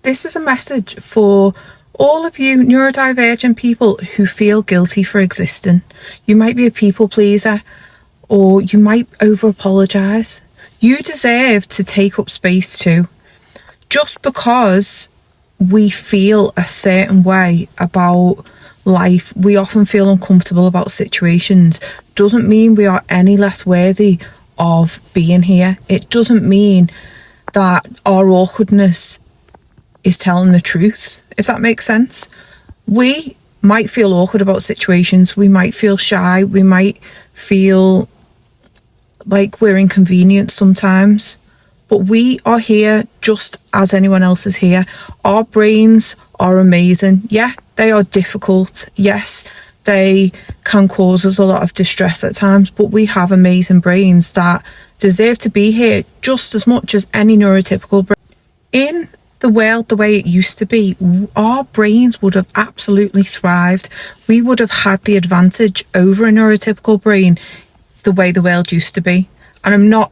This is a message for all of you neurodivergent people who feel guilty for existing. You might be a people pleaser, or you might over apologise. You deserve to take up space too. Just because we feel a certain way about life, we often feel uncomfortable about situations, doesn't mean we are any less worthy of being here. It doesn't mean that our awkwardness is telling the truth, if that makes sense. We might feel awkward about situations, we might feel shy, we might feel like we're inconvenienced sometimes, but we are here just as anyone else is here. Our brains are amazing. Yeah, they are difficult. Yes, they can cause us a lot of distress at times, but we have amazing brains that deserve to be here just as much as any neurotypical brain. In the world the way it used to be, our brains would have absolutely thrived. We would have had the advantage over a neurotypical brain the way the world used to be. And I'm not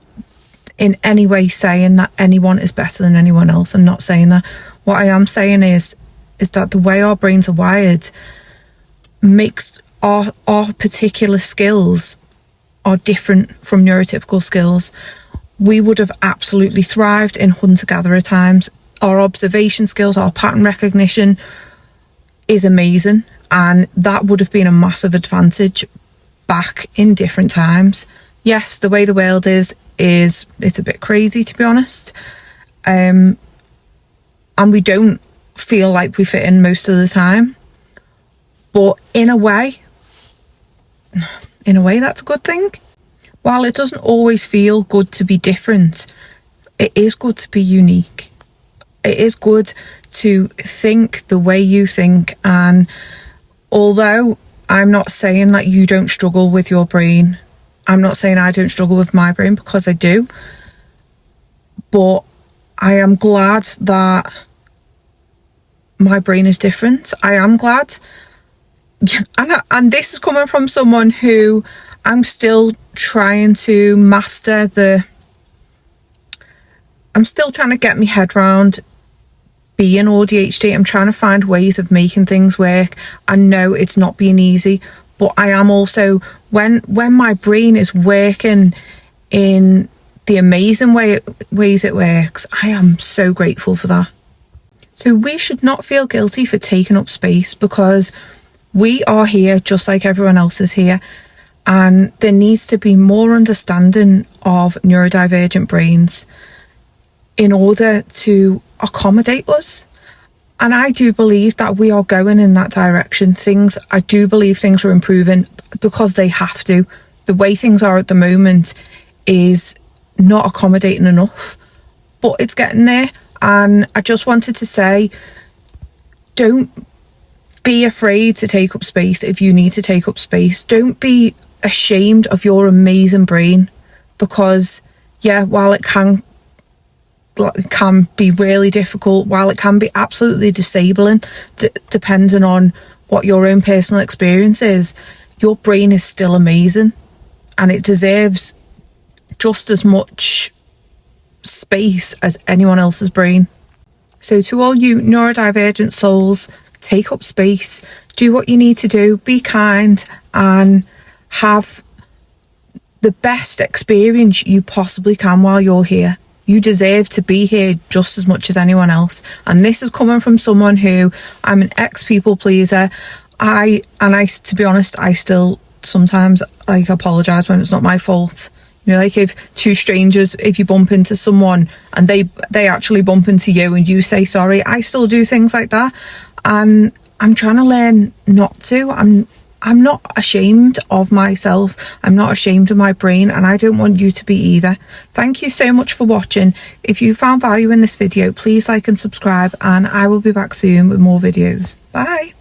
in any way saying that anyone is better than anyone else. I'm not saying that. What I am saying is that the way our brains are wired makes our particular skills are different from neurotypical skills. We would have absolutely thrived in hunter-gatherer times. Our observation skills, our pattern recognition is amazing, and that would have been a massive advantage back in different times. Yes, the way the world is it's a bit crazy, to be honest, and we don't feel like we fit in most of the time, but in a way that's a good thing. While it doesn't always feel good to be different, it is good to be unique. It is good to think the way you think, and although I'm not saying that you don't struggle with your brain, I'm not saying I don't struggle with my brain, because I do, but I am glad that my brain is different. I am glad, and this is coming from someone who I'm still trying to master I'm still trying to get my head around being ADHD. I'm trying to find ways of making things work. I know it's not been easy, but I am also, when my brain is working in the amazing ways it works, I am so grateful for that. So we should not feel guilty for taking up space, because we are here just like everyone else is here, and there needs to be more understanding of neurodivergent brains in order to accommodate us. And I do believe that we are going in that direction. I do believe things are improving, because they have to. The way things are at the moment is not accommodating enough, but it's getting there. And I just wanted to say, don't be afraid to take up space if you need to take up space. Don't be ashamed of your amazing brain, because yeah, while it can be really difficult, while it can be absolutely disabling, depending on what your own personal experience is, your brain is still amazing, and it deserves just as much space as anyone else's brain. So to all you neurodivergent souls, take up space, do what you need to do, be kind, and have the best experience you possibly can while you're here. You deserve to be here just as much as anyone else. And this is coming from someone who, I'm an ex-people pleaser. To be honest, I still sometimes apologise when it's not my fault. You know, like if two strangers, if you bump into someone and they actually bump into you and you say sorry, I still do things like that. And I'm trying to learn not to. I'm not ashamed of myself. I'm not ashamed of my brain, and I don't want you to be either. Thank you so much for watching. If you found value in this video, please like and subscribe, and I will be back soon with more videos. Bye.